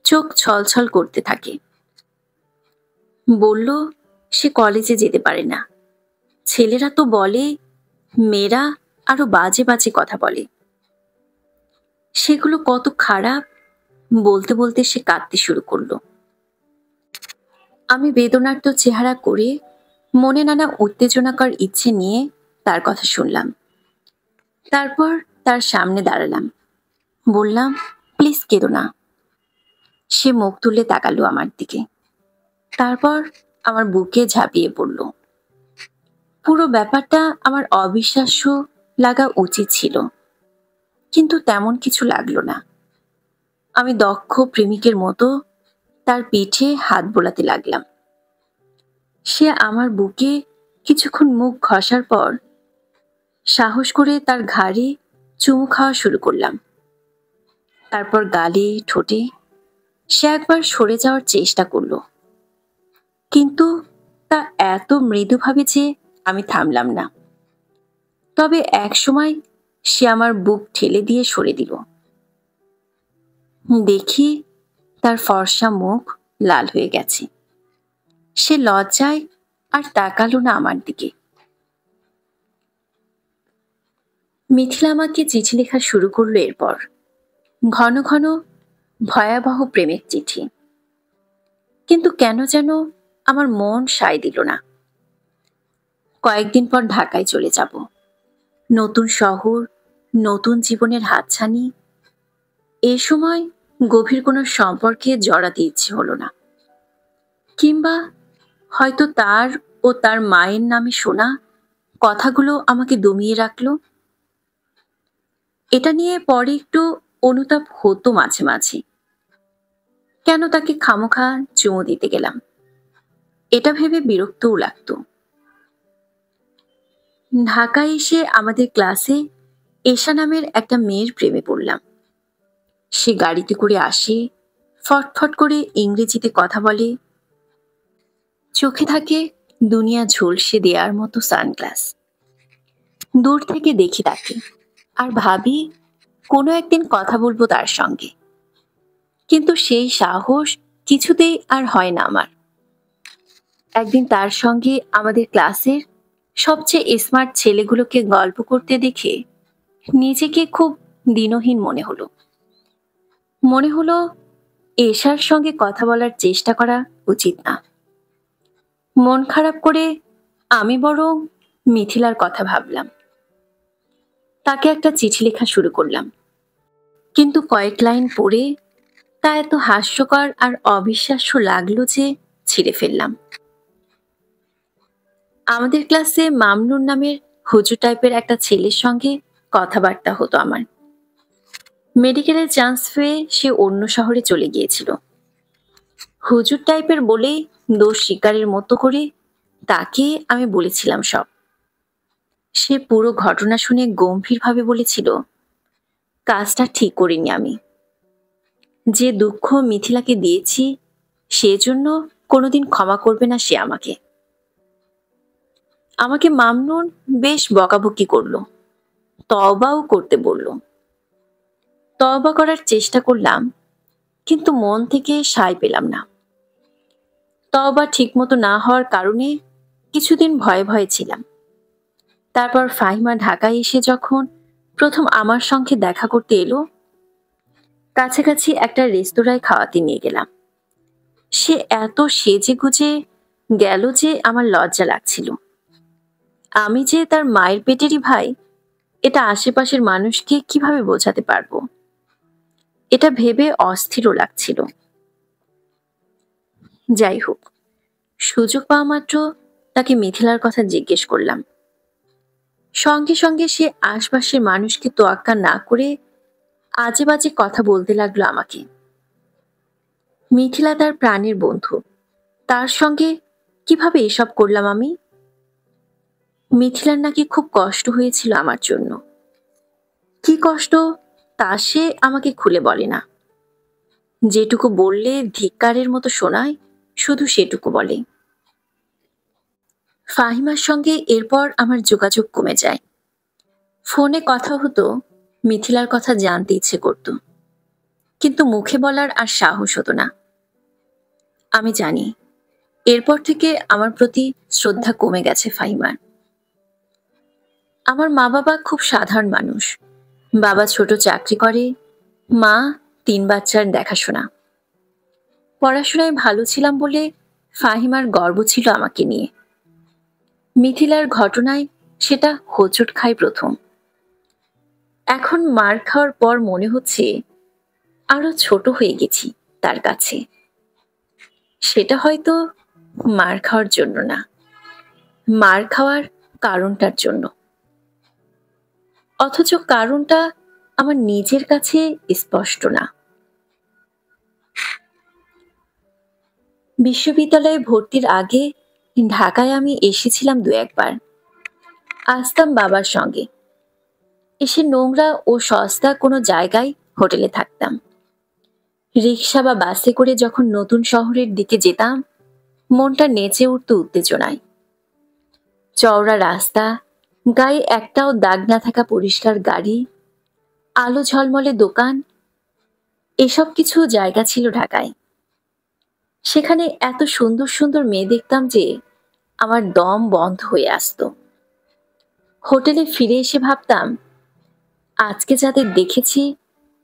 চোখ ছলছল করতে থাকে। বলল সে কলেজে যেতে পারে না। ছেলেরা তো বলে, মেয়েরা আরো বাজে বাজে কথা বলে। সেগুলো কত খারাপ বলতে বলতে সে কাঁদতে শুরু করলো। আমি বেদনার্ত চেহারা করে মনে নানা উত্তেজনাকর ইচ্ছে নিয়ে তার কথা শুনলাম। তারপর তার সামনে দাঁড়ালাম, বললাম, প্লিজ কেঁদো না। সে মুখ তুলে তাকালো আমার দিকে, তারপর আমার বুকে ঝাঁপিয়ে পড়ল। পুরো ব্যাপারটা আমার অবিশ্বাস্য লাগা উচিত ছিল, কিন্তু তেমন কিছু লাগলো না। আমি দক্ষ প্রেমিকের মতো তার পিঠে হাত বোলাতে লাগলাম। সে আমার বুকে কিছুক্ষণ মুখ ঘষার পর সাহস করে তার ঘাড়ে চুমু খাওয়া শুরু করলাম। তারপর গালে, ঠোঁটে। সে একবার সরে যাওয়ার চেষ্টা করলো, কিন্তু তা এত মৃদুভাবে যে আমি থামলাম না। তবে এক সময় সে আমার বুক ঠেলে দিয়ে সরে দিল। দেখি তার ফর্সা মুখ লাল হয়ে গেছে। সে লজ্জায় আর তাকালো না আমার দিকে। মিথিলা আমাকে চিঠি লেখা শুরু করলো এরপর, ঘন ঘন ভয়াবহ প্রেমের চিঠি। কিন্তু কেন যেন আমার মন সায় দিল না। কয়েকদিন পর ঢাকায় চলে যাব। নতুন শহর, নতুন জীবনের হাতছানি। এ সময় গভীর কোনো সম্পর্কে জড়াতে ইচ্ছে হলো না। কিংবা হয়তো তার ও তার মায়ের নামে শোনা কথাগুলো আমাকে দমিয়ে রাখলো। এটা নিয়ে পরে একটু অনুতাপ হতো মাঝে মাঝে। কেন তাকে খামোখা চুমু দিতে গেলাম, এটা ভেবে বিরক্তও লাগতো। ঢাকায় এসে আমাদের ক্লাসে এশা নামের একটা মেয়ের প্রেমে পড়লাম। সে গাড়িতে করে আসে, ফটফট করে ইংরেজিতে কথা বলে, চোখে থাকে দুনিয়া ঝলসে দেওয়ার মতো সানগ্লাস। দূর থেকে দেখি তাকে আর ভাবি কোনো একদিন কথা বলবো তার সঙ্গে, কিন্তু সেই সাহস কিছুতেই আর হয় না আমার। একদিন তার সঙ্গে আমাদের ক্লাসের সবচেয়ে স্মার্ট ছেলেগুলোকে গল্প করতে দেখে নিজেকে খুব দীনহীন মনে হলো। মনে হলো এশার সঙ্গে কথা বলার চেষ্টা করা উচিত না। মন খারাপ করে আমি বরং মিথিলার কথা ভাবলাম। তাকে একটা চিঠি লেখা শুরু করলাম, কিন্তু কয়েক লাইন পড়ে তা এত হাস্যকর আর অবিশ্বাস্য লাগলো যে ছিঁড়ে ফেললাম। আমাদের ক্লাসে মামনুন নামের হুজুর টাইপের একটা ছেলের সঙ্গে কথাবার্তা হতো আমার। মেডিকেলের চান্স পেয়ে সে অন্য শহরে চলে গিয়েছিল। হুজুর টাইপের বলে দোষ স্বীকারের মতো করে তাকে আমি বলেছিলাম সব। সে পুরো ঘটনা শুনে গম্ভীরভাবে বলেছিল, কাজটা ঠিক করিনি আমি। যে দুঃখ মিথিলাকে দিয়েছি সেজন্য কোনোদিন ক্ষমা করবে না সে আমাকে। আমাকে মামনুন বেশ বকাবকি করলো, তওবাও করতে বলল। তওবা করার চেষ্টা করলাম, কিন্তু মন থেকে সায় পেলাম না। তওবা ঠিকমতো না হওয়ার কারণে কিছুদিন ভয়ে ভয়ে ছিলাম। তারপর ফাহিমা ঢাকায় এসে যখন প্রথম আমার সঙ্গে দেখা করতে এলো, কাছাকাছি একটা রেস্তোরাঁয় খাওয়াতে নিয়ে গেলাম। সে এত সেজে গুজে গেল যে আমার লজ্জা লাগছিল। আমি যে তার মায়ের পেটেরই ভাই, এটা আশেপাশের মানুষকে কিভাবে বোঝাতে পারবো, এটা ভেবে অস্থিরও লাগছিল। যাই হোক, সুযোগ পাওয়া মাত্র তাকে মিথিলার কথা জিজ্ঞেস করলাম। সঙ্গে সঙ্গে সে আশপাশের মানুষকে তোয়াক্কা না করে আজে বাজে কথা বলতে লাগলো আমাকে। মিথিলা তার প্রাণের বন্ধু, তার সঙ্গে কিভাবে এসব করলাম আমি? মিথিলার নাকি খুব কষ্ট হয়েছিল আমার জন্য। কি কষ্ট তা সে আমাকে খুলে বলে না। যেটুকু বললে ধিক্কারের মতো শোনায়, শুধু সেটুকু বলে। ফাহিমার সঙ্গে এরপর আমার যোগাযোগ কমে যায়। ফোনে কথা হতো, মিথিলার কথা জানতে ইচ্ছে করত, কিন্তু মুখে বলার আর সাহস হতো না। আমি জানি এরপর থেকে আমার প্রতি শ্রদ্ধা কমে গেছে ফাহিমার। আমার মা বাবা খুব সাধারণ মানুষ। বাবা ছোট চাকরি করে, মা 3 বাচ্চার দেখাশোনা। পড়াশোনায় ভালো ছিলাম বলে ফাহিমার গর্ব ছিল আমাকে নিয়ে। মিথিলার ঘটনায় সেটা হোঁচট খায় প্রথম। এখন মার খাওয়ার পর মনে হচ্ছে আরো ছোট হয়ে গেছি তার কাছে। সেটা হয়তো মার খাওয়ার জন্য না, মার খাওয়ার কারণটার জন্য। অথচ কারণটা আমার নিজের কাছে স্পষ্ট না। বিশ্ববিদ্যালয়ে ভর্তির আগে ঢাকায় আমি এসেছিলাম দু একবার। আসতাম বাবার সঙ্গে। এসে নোংরা ও সস্তা কোনো জায়গায় হোটেলে থাকতাম। রিক্সা বা বাসে করে যখন নতুন শহরের দিকে যেতাম, মনটা নেচে উঠত উত্তেজনায়। চওড়া রাস্তা, গায়ে একটাও দাগ না থাকা পরিষ্কার গাড়ি, আলো ঝলমলে দোকান, এসব কিছু জায়গা ছিল ঢাকায়। সেখানে এত সুন্দর সুন্দর মেয়ে দেখতাম যে আমার দম বন্ধ হয়ে আসতো। হোটেলে ফিরে এসে ভাবতাম, আজকে যাদের দেখেছি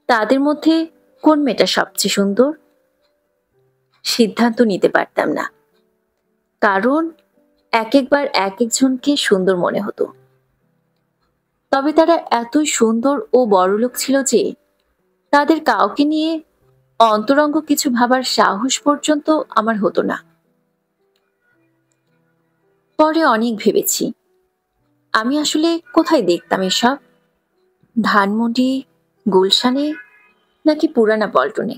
তাদের মধ্যে কোন মেয়েটা সবচেয়ে সুন্দর। সিদ্ধান্ত নিতে পারতাম না, কারণ এক একবার এক একজনকে সুন্দর মনে হতো। তবে তারা এতই সুন্দর ও বড়লোক ছিল যে তাদের কাউকে নিয়ে অন্তরঙ্গ কিছু ভাবার সাহস পর্যন্ত আমার হতো না। পরে অনেক ভেবেছি, আমি আসলে কোথায় দেখতাম এসব? ধানমন্ডি, গুলশানে, নাকি পুরানা পল্টনে,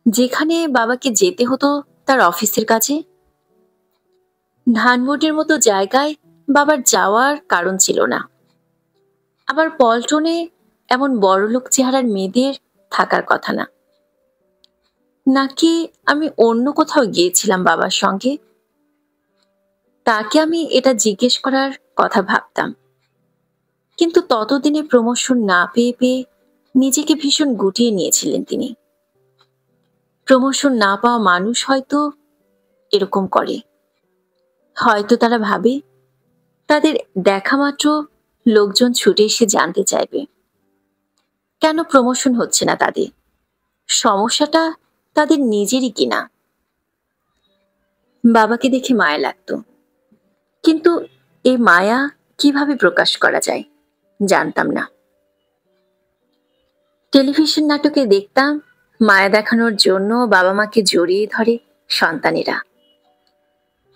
যেখানে বাবাকে যেতে হতো তার অফিসের কাছে? ধানমন্ডির মতো জায়গায় বাবার যাওয়ার কারণ ছিল না। আবার পল্টনে এমন বড়লোক চেহারার মেয়েদের থাকার কথা না। নাকি আমি অন্য কোথাও গিয়েছিলাম বাবার সঙ্গে? তাকে আমি এটা জিজ্ঞেস করার কথা ভাবতাম, কিন্তু ততদিনে প্রমোশন না পেয়ে পেয়ে নিজেকে ভীষণ গুটিয়ে নিয়েছিলেন তিনি। প্রমোশন না পাওয়া মানুষ হয়তো এরকম করে। হয়তো তারা ভাবে তাদের দেখা মাত্র লোকজন ছুটে এসে জানতে চাইবে কেন প্রমোশন হচ্ছে না তাদের। সমস্যাটা তাদের নিজেরই কিনা। বাবাকে দেখে মায়া লাগতো, কিন্তু এই মায়া কিভাবে প্রকাশ করা যায় জানতাম না। টেলিভিশন নাটকে দেখতাম মায়া দেখানোর জন্য বাবা মাকে জড়িয়ে ধরে সন্তানেরা।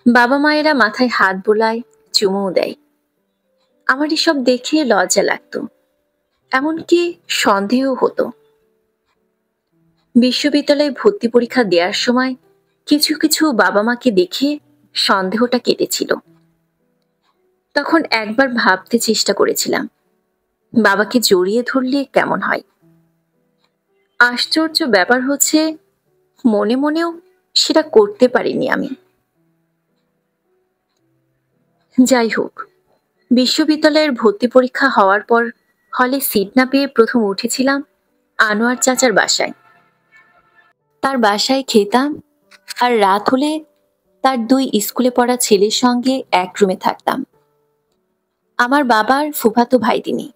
বাবা মায়েরা মাথায় হাত বোলায়, চুমুও দেয়। আমার এসব দেখে লজ্জা লাগতো, এমনকি সন্দেহ হতো। বিশ্ববিদ্যালয়ে ভর্তি পরীক্ষা দেওয়ার সময় কিছু কিছু বাবা মাকে দেখে সন্দেহটা কেটেছিল। তখন একবার ভাবতে চেষ্টা করেছিলাম, বাবাকে জড়িয়ে ধরলে কেমন হয়। আশ্চর্য ব্যাপার হচ্ছে, মনে মনেও সেটা করতে পারিনি আমি। যাই হোক, বিশ্ববিদ্যালয়ের ভর্তি পরীক্ষা হওয়ার পর হলে সিট না পেয়ে প্রথম উঠেছিলাম আনোয়ার চাচার বাসায়। তার বাসায় খেতাম, আর রাত হলে তার দুই স্কুলে পড়া ছেলের সঙ্গে এক রুমে থাকতাম। আমার বাবার ফুফাতো ভাই তিনি,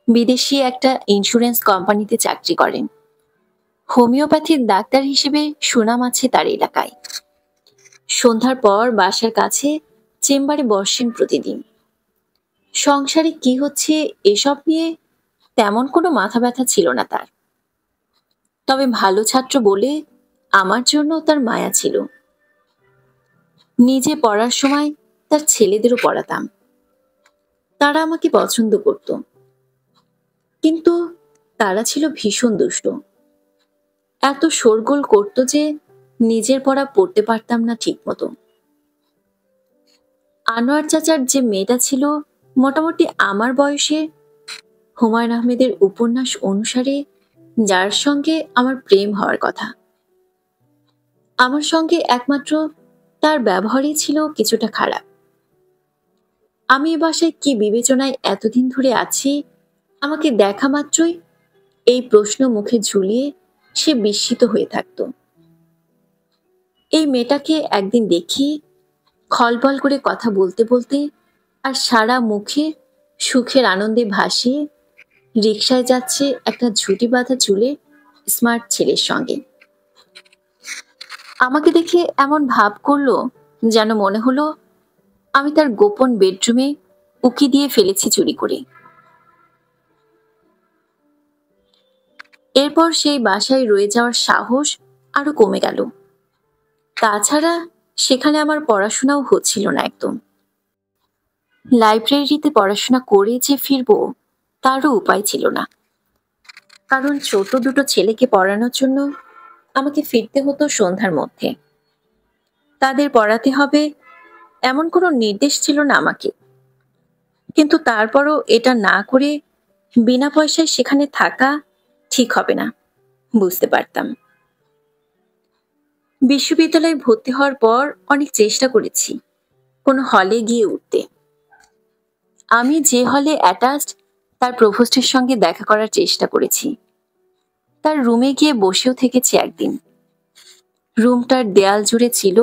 বিদেশি একটা ইন্স্যুরেন্স কোম্পানিতে চাকরি করেন। হোমিওপ্যাথির ডাক্তার হিসেবে সুনাম আছে তার এলাকায়। সন্ধ্যার পর বাসার কাছে চেম্বারে বসেন প্রতিদিন। সংসারে কি হচ্ছে এসব নিয়ে তেমন কোনো মাথা ব্যথা ছিল না তার। তবে ভালো ছাত্র বলে আমার জন্য তার মায়া ছিল। নিজে পড়ার সময় তার ছেলেদেরও পড়াতাম। তারা আমাকে পছন্দ করত, কিন্তু তারা ছিল ভীষণ দুষ্ট। এত শোরগোল করত যে নিজের পড়া পড়তে পারতাম না ঠিক মতো। আনোয়ার চাচার যে মেয়েটা ছিল মোটামুটি আমার বয়সে, হুমায়ুন আহমেদের উপন্যাস অনুসারে যার সঙ্গে আমার প্রেম হওয়ার কথা, আমার সঙ্গে একমাত্র তার ব্যবহারই ছিল কিছুটা খারাপ। আমি এ বাসায় কি বিবেচনায় এতদিন ধরে আছি, আমাকে দেখা মাত্রই এই প্রশ্ন মুখে ঝুলিয়ে সে বিস্মিত হয়ে থাকত। এই মেয়েটাকে একদিন দেখি খলবল করে কথা বলতে বলতে আর সারা মুখে সুখের আনন্দে ভাসিয়ে রিকশায় যাচ্ছে একটা ঝুঁটি বাঁধা চুলে স্মার্ট ছেলের সঙ্গে। আমাকে দেখে এমন ভাব করলো যেন মনে হলো আমি তার গোপন বেডরুমে উকি দিয়ে ফেলেছি চুরি করে। এরপর সেই বাসায় রয়ে যাওয়ার সাহস আরো কমে গেল। তাছাড়া সেখানে আমার পড়াশোনাও হচ্ছিল না একদম। লাইব্রেরিতে পড়াশোনা করে যে ফিরবো তারও উপায় ছিল না, কারণ ছোট দুটো ছেলেকে পড়ানোর জন্য আমাকে ফিরতে হতো সন্ধ্যার মধ্যে। তাদের পড়াতে হবে এমন কোনো নির্দেশ ছিল না আমাকে, কিন্তু তারপরও এটা না করে বিনা পয়সায় সেখানে থাকা ঠিক হবে না, বুঝতে পারতাম। বিশ্ববিদ্যালয়ে ভর্তি হওয়ার পর অনেক চেষ্টা করেছি কোনো হলে গিয়ে উঠতে। আমি যে হলে অ্যাটাচড তার প্রভোস্টের সঙ্গে দেখা করার চেষ্টা করেছি। তার রুমে গিয়ে বসেও থেকেছি একদিন। রুমটার দেয়াল জুড়ে ছিল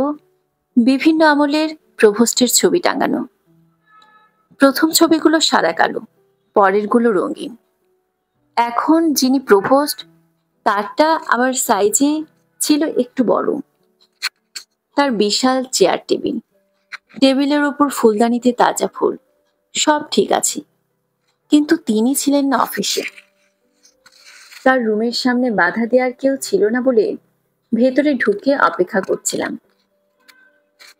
বিভিন্ন আমলের প্রভোস্টের ছবি টাঙানো। প্রথম ছবিগুলো সাদা কালো, পরেরগুলো রঙিন। এখন যিনি প্রভোস্ট তারটা আবার সাইজে ছিল একটু বড়। তার বিশাল চেয়ার টেবিল, টেবিলের ওপর ফুলদানিতে তাজা ফুল, সব ঠিক আছে, কিন্তু তিনি ছিলেন না অফিসে। তার রুমের সামনে বাধা দেওয়ার কেউ ছিল না বলে ভেতরে ঢুকে অপেক্ষা করছিলাম।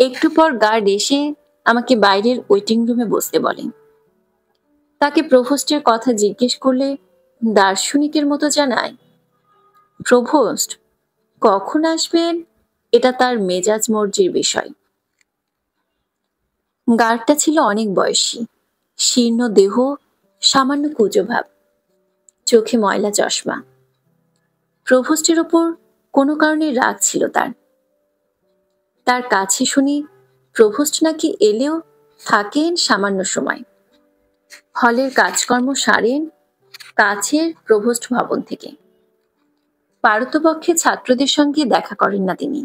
একটু পর গার্ড এসে আমাকে বাইরের ওয়েটিং রুমে বসতে বলেন। তাকে প্রভোস্টের কথা জিজ্ঞেস করলে দার্শনিকের মতো জানায়, প্রভোস্ট কখন আসবেন এটা তার মেজাজ মর্জির বিষয়। গার্ডটা ছিল অনেক বয়সী, শীর্ণ দেহ, সামান্য কুঁজো ভাব, চোখে ময়লা চশমা। প্রভোস্টের ওপর কোনো কারণে রাগ ছিল তার। তার কাছে শুনি প্রভোস্ট নাকি এলেও থাকেন সামান্য সময়, হলের কাজকর্ম সারেন কাছের প্রভোস্ট ভবন থেকে। পারতপক্ষে ছাত্রদের সঙ্গে দেখা করেন না তিনি।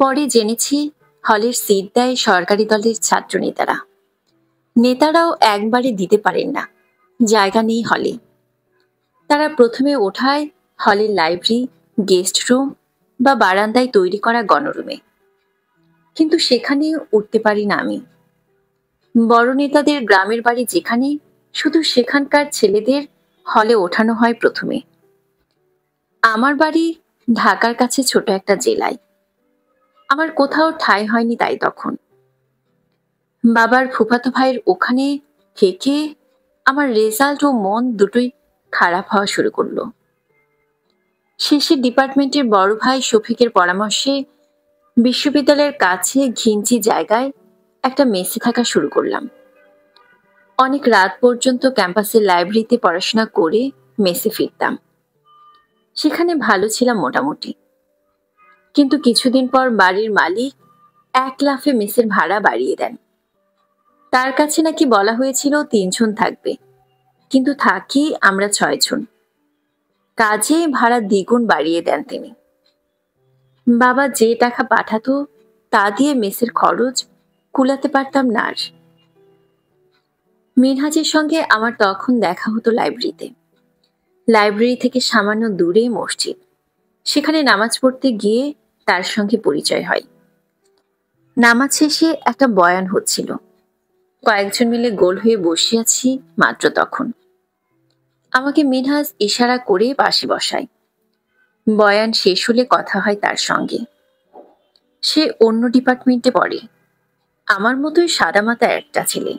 পরে জেনেছি হলের সিট দেয় সরকারি দলের ছাত্র নেতারা। নেতারাও একবারে দিতে পারেন না, জায়গা নেই হলে। তারা প্রথমে ওঠায় হলের লাইব্রেরি, গেস্ট রুম বা বারান্দায় তৈরি করা গণরুমে, কিন্তু সেখানে উঠতে পারি না আমি। বড় নেতাদের গ্রামের বাড়ি যেখানে, শুধু সেখানকার ছেলেদের হলে ওঠানো হয় প্রথমে। আমার বাড়ি ঢাকার কাছে ছোট একটা জেলায়। আমার কোথাও ঠাঁই হয়নি তাই তখন। বাবার ফুফাতো ভাইয়ের ওখানে থেকে আমার রেজাল্ট ও মন দুটোই খারাপ হওয়া শুরু করলো। শেষে ডিপার্টমেন্টের বড় ভাই শফিকের পরামর্শে বিশ্ববিদ্যালয়ের কাছে ঘিঞ্চি জায়গায় একটা মেসে থাকা শুরু করলাম। অনেক রাত পর্যন্ত ক্যাম্পাসের লাইব্রেরিতে পড়াশোনা করে মেসে ফিরতাম। সেখানে ভালো ছিলাম মোটামুটি, কিন্তু কিছুদিন পর বাড়ির মালিক এক লাফে মেসের ভাড়া বাড়িয়ে দেন। তার কাছে নাকি বলা হয়েছিল 3 জন থাকবে, কিন্তু থাকি আমরা 6 জন। কাজে ভাড়া দ্বিগুণ বাড়িয়ে দেন তিনি। বাবা যে টাকা পাঠাতো তা দিয়ে মেসের খরচ কুলাতে পারতাম না আর। মিনহাজের সঙ্গে আমার তখন দেখা হতো লাইব্রেরিতে। লাইব্রেরি থেকে সামান্য দূরে মসজিদ, সেখানে নামাজ পড়তে গিয়ে তার সঙ্গে পরিচয় হয়। নামাজ শেষে একটা বয়ান হচ্ছিল, কয়েকজন মিলে গোল হয়ে বসে আছি মাত্র তখন। আমাকে মিনহাজ ইশারা করে পাশে বসায়। বয়ান শেষ হলে কথা হয় তার সঙ্গে। সে অন্য ডিপার্টমেন্টে পড়ে, আমার মতোই সাদামাটা একটা ছেলে।